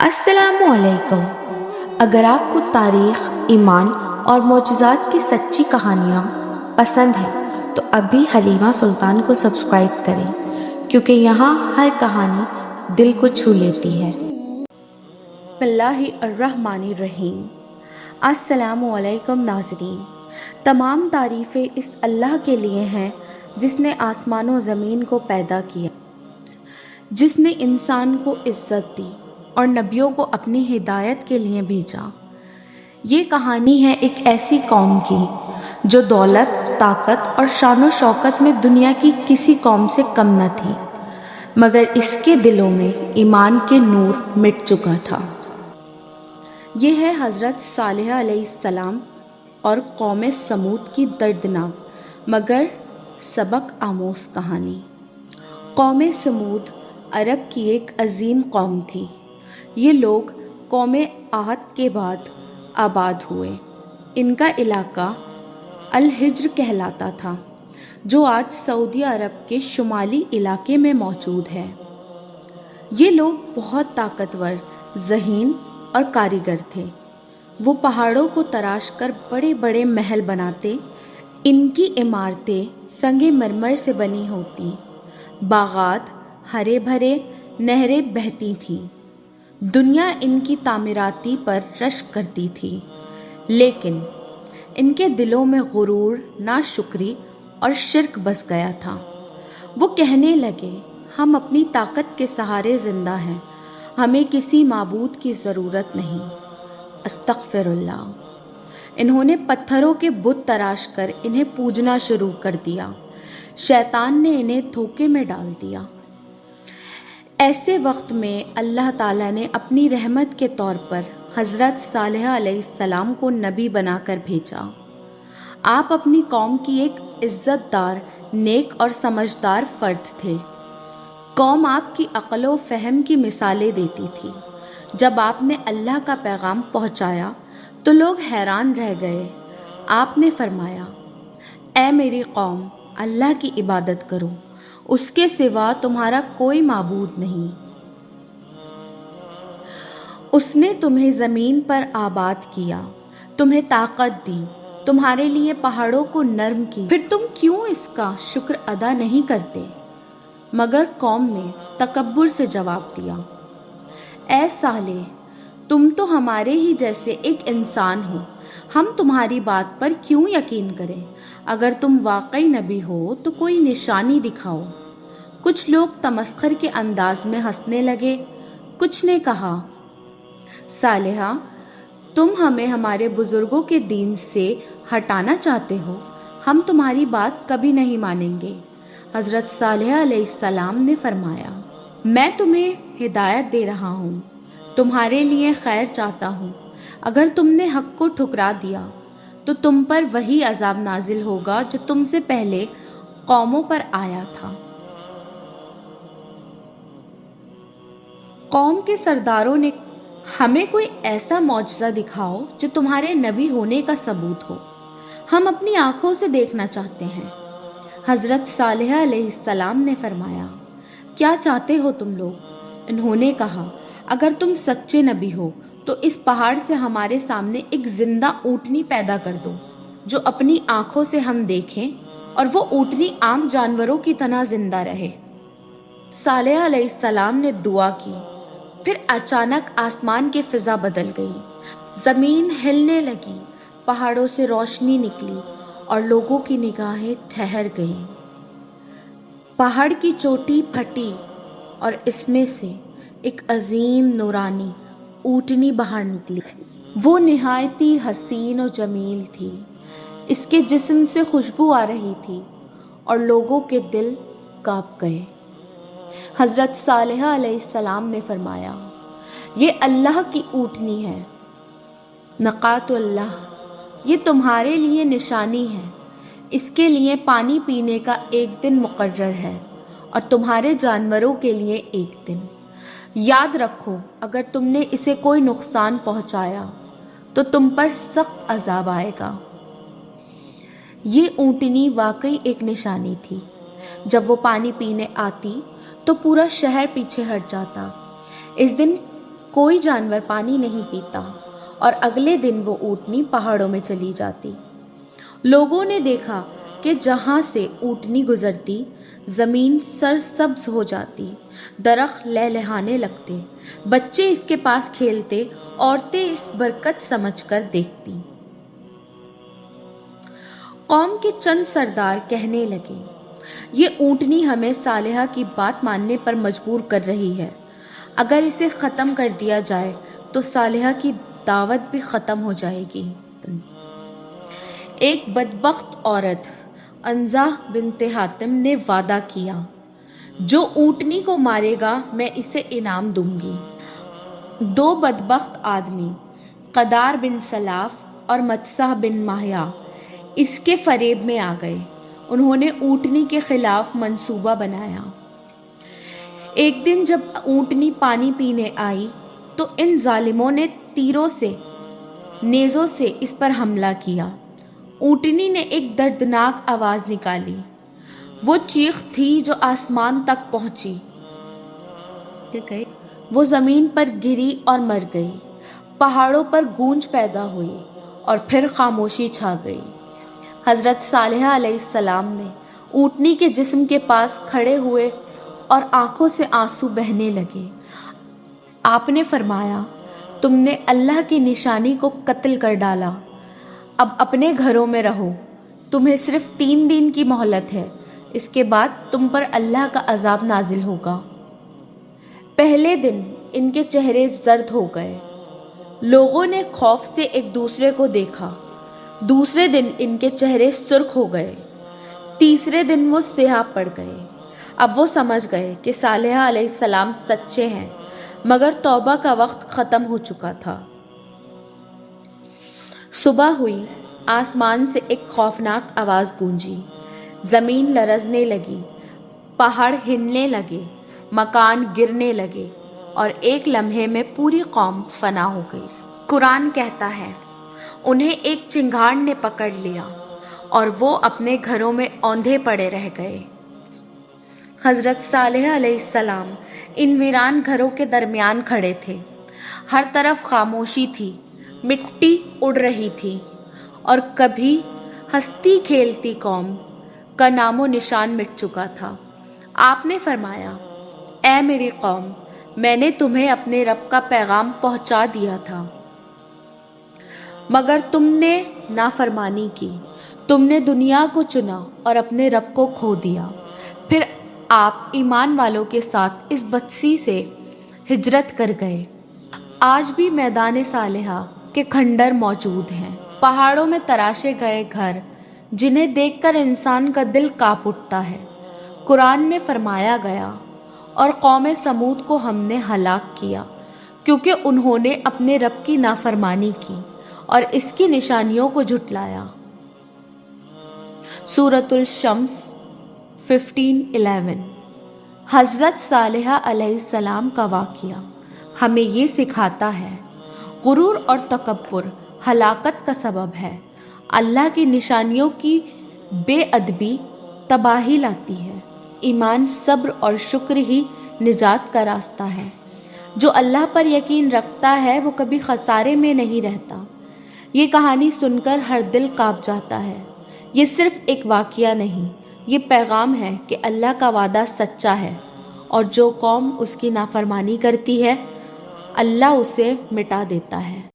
السلام علیکم۔ اگر آپ کو تاریخ، ایمان اور معجزات کی سچی کہانیاں پسند ہیں تو ابھی حلیمہ سلطان کو سبسکرائب کریں، کیونکہ یہاں ہر کہانی دل کو چھو لیتی ہے۔ بسم اللہ الرحمن الرحیم۔ السلام علیکم ناظرین۔ تمام تعریفیں اس اللہ کے لیے ہیں جس نے آسمان و زمین کو پیدا کیا، جس نے انسان کو عزت دی اور نبیوں کو اپنی ہدایت کے لیے بھیجا۔ یہ کہانی ہے ایک ایسی قوم کی جو دولت، طاقت اور شان و شوکت میں دنیا کی کسی قوم سے کم نہ تھی، مگر اس کے دلوں میں ایمان کے نور مٹ چکا تھا۔ یہ ہے حضرت صالح علیہ السلام اور قوم سمود کی دردناک مگر سبق آموز کہانی۔ قوم سمود عرب کی ایک عظیم قوم تھی۔ یہ لوگ قوم عاد کے بعد آباد ہوئے۔ ان کا علاقہ الحجر کہلاتا تھا، جو آج سعودی عرب کے شمالی علاقے میں موجود ہے۔ یہ لوگ بہت طاقتور، ذہین اور کاریگر تھے۔ وہ پہاڑوں کو تراش کر بڑے بڑے محل بناتے۔ ان کی عمارتیں سنگ مرمر سے بنی ہوتی، باغات ہرے بھرے، نہریں بہتی تھیں۔ دنیا ان کی تعمیراتی پر رشک کرتی تھی، لیکن ان کے دلوں میں غرور، ناشکری اور شرک بس گیا تھا۔ وہ کہنے لگے، ہم اپنی طاقت کے سہارے زندہ ہیں، ہمیں کسی معبود کی ضرورت نہیں۔ استغفر اللہ۔ انہوں نے پتھروں کے بت تراش کر انہیں پوجنا شروع کر دیا۔ شیطان نے انہیں دھوکے میں ڈال دیا۔ ایسے وقت میں اللہ تعالیٰ نے اپنی رحمت کے طور پر حضرت صالح علیہ السلام کو نبی بنا کر بھیجا۔ آپ اپنی قوم کی ایک عزت دار، نیک اور سمجھدار فرد تھے۔ قوم آپ کی عقل و فہم کی مثالیں دیتی تھی۔ جب آپ نے اللہ کا پیغام پہنچایا تو لوگ حیران رہ گئے۔ آپ نے فرمایا، اے میری قوم، اللہ کی عبادت کرو، اس کے سوا تمہارا کوئی معبود نہیں۔ اس نے تمہیں زمین پر آباد کیا، تمہیں طاقت دی، تمہارے لیے پہاڑوں کو نرم کی، پھر تم کیوں اس کا شکر ادا نہیں کرتے؟ مگر قوم نے تکبر سے جواب دیا، اے صالح، تم تو ہمارے ہی جیسے ایک انسان ہو، ہم تمہاری بات پر کیوں یقین کریں؟ اگر تم واقعی نبی ہو تو کوئی نشانی دکھاؤ۔ کچھ لوگ تمسخر کے انداز میں ہنسنے لگے۔ کچھ نے کہا، صالحہ، تم ہمیں ہمارے بزرگوں کے دین سے ہٹانا چاہتے ہو، ہم تمہاری بات کبھی نہیں مانیں گے۔ حضرت صالح علیہ السلام نے فرمایا، میں تمہیں ہدایت دے رہا ہوں، تمہارے لیے خیر چاہتا ہوں۔ اگر تم نے حق کو ٹھکرا دیا تو تم پر وہی عذاب نازل ہوگا جو تم سے پہلے قوموں پر آیا تھا۔ قوم کے سرداروں نے، ہمیں کوئی ایسا معجزہ دکھاؤ جو تمہارے نبی ہونے کا ثبوت ہو، ہم اپنی آنکھوں سے دیکھنا چاہتے ہیں۔ حضرت صالح علیہ السلام نے فرمایا، کیا چاہتے ہو تم لوگ؟ انہوں نے کہا، اگر تم سچے نبی ہو تو اس پہاڑ سے ہمارے سامنے ایک زندہ اونٹنی پیدا کر دو، جو اپنی آنکھوں سے ہم دیکھیں، اور وہ اونٹنی عام جانوروں کی طرح زندہ رہے۔ صالح علیہ السلام نے دعا کی، پھر اچانک آسمان کی فضا بدل گئی، زمین ہلنے لگی، پہاڑوں سے روشنی نکلی اور لوگوں کی نگاہیں ٹھہر گئیں۔ پہاڑ کی چوٹی پھٹی اور اس میں سے ایک عظیم نورانی اونٹنی باہر نکلی۔ وہ نہایت ہی حسین و جمیل تھی۔ اس کے جسم سے خوشبو آ رہی تھی اور لوگوں کے دل کانپ گئے۔ حضرت صالح علیہ السلام نے فرمایا، یہ اللہ کی اونٹنی ہے۔ نقات اللہ، یہ تمہارے لیے نشانی ہے۔ اس کے لیے پانی پینے کا ایک دن مقرر ہے اور تمہارے جانوروں کے لیے ایک دن۔ یاد رکھو، اگر تم نے اسے کوئی نقصان پہنچایا تو تم پر سخت عذاب آئے گا۔ یہ اونٹنی واقعی ایک نشانی تھی۔ جب وہ پانی پینے آتی تو پورا شہر پیچھے ہٹ جاتا۔ اس دن کوئی جانور پانی نہیں پیتا اور اگلے دن وہ اونٹنی پہاڑوں میں چلی جاتی۔ لوگوں نے دیکھا کہ جہاں سے اونٹنی گزرتی زمین سرسبز ہو جاتی، درخت لہلہانے لگتے، بچے اس کے پاس کھیلتے، عورتیں اس برکت سمجھ کر دیکھتی۔ قوم کے چند سردار کہنے لگے، یہ اونٹنی ہمیں صالحہ کی بات ماننے پر مجبور کر رہی ہے، اگر اسے ختم کر دیا جائے تو صالحہ کی دعوت بھی ختم ہو جائے گی۔ ایک بدبخت عورت انزہ بنت حاتم نے وعدہ کیا، جو اونٹنی کو مارے گا میں اسے انعام دوں گی۔ دو بدبخت آدمی قدار بن سلاف اور مجسہ بن ماہیا اس کے فریب میں آ گئے۔ انہوں نے اونٹنی کے خلاف منصوبہ بنایا۔ ایک دن جب اونٹنی پانی پینے آئی تو ان ظالموں نے تیروں سے، نیزوں سے اس پر حملہ کیا۔ اونٹنی نے ایک دردناک آواز نکالی، وہ چیخ تھی جو آسمان تک پہنچی۔ وہ زمین پر گری اور مر گئی، پہاڑوں پر گونج پیدا ہوئی اور پھر خاموشی چھا گئی۔ حضرت صالحہ علیہ السلام نے اونٹنی کے جسم کے پاس کھڑے ہوئے اور آنکھوں سے آنسو بہنے لگے۔ آپ نے فرمایا، تم نے اللہ کی نشانی کو قتل کر ڈالا، اب اپنے گھروں میں رہو، تمہیں صرف 3 دن کی مہلت ہے، اس کے بعد تم پر اللہ کا عذاب نازل ہوگا۔ پہلے دن ان کے چہرے زرد ہو گئے، لوگوں نے خوف سے ایک دوسرے کو دیکھا۔ دوسرے دن ان کے چہرے سرخ ہو گئے، تیسرے دن وہ سیاہ پڑ گئے۔ اب وہ سمجھ گئے کہ صالحہ علیہ السلام سچے ہیں، مگر توبہ کا وقت ختم ہو چکا تھا۔ صبح ہوئی، آسمان سے ایک خوفناک آواز گونجی، زمین لرزنے لگی، پہاڑ ہلنے لگے، مکان گرنے لگے اور ایک لمحے میں پوری قوم فنا ہو گئی۔ قرآن کہتا ہے، انہیں ایک چنگاڑ نے پکڑ لیا اور وہ اپنے گھروں میں اوندھے پڑے رہ گئے۔ حضرت صالحہ علیہ السلام ان ویران گھروں کے درمیان کھڑے تھے، ہر طرف خاموشی تھی، مٹی اڑ رہی تھی اور کبھی ہنستی کھیلتی قوم کا نام و نشان مٹ چکا تھا۔ آپ نے فرمایا، اے میری قوم، میں نے تمہیں اپنے رب کا پیغام پہنچا دیا تھا، مگر تم نے نافرمانی کی، تم نے دنیا کو چنا اور اپنے رب کو کھو دیا۔ پھر آپ ایمان والوں کے ساتھ اس بستی سے ہجرت کر گئے۔ آج بھی میدان صالحہ کے کھنڈر موجود ہیں، پہاڑوں میں تراشے گئے گھر جنہیں دیکھ کر انسان کا دل کانپ اٹھتا ہے۔ قرآن میں فرمایا گیا، اور قوم سمود کو ہم نے ہلاک کیا کیونکہ انہوں نے اپنے رب کی نافرمانی کی اور اس کی نشانیوں کو جھٹلایا۔ سورۃ الشمس 15:11۔ حضرت صالحہ علیہ السلام کا واقعہ ہمیں یہ سکھاتا ہے، غرور اور تکبر ہلاکت کا سبب ہے۔ اللہ کی نشانیوں کی بے ادبی تباہی لاتی ہے۔ ایمان، صبر اور شکر ہی نجات کا راستہ ہے۔ جو اللہ پر یقین رکھتا ہے وہ کبھی خسارے میں نہیں رہتا۔ یہ کہانی سن کر ہر دل کانپ جاتا ہے۔ یہ صرف ایک واقعہ نہیں، یہ پیغام ہے کہ اللہ کا وعدہ سچا ہے، اور جو قوم اس کی نافرمانی کرتی ہے اللہ اسے مٹا دیتا ہے۔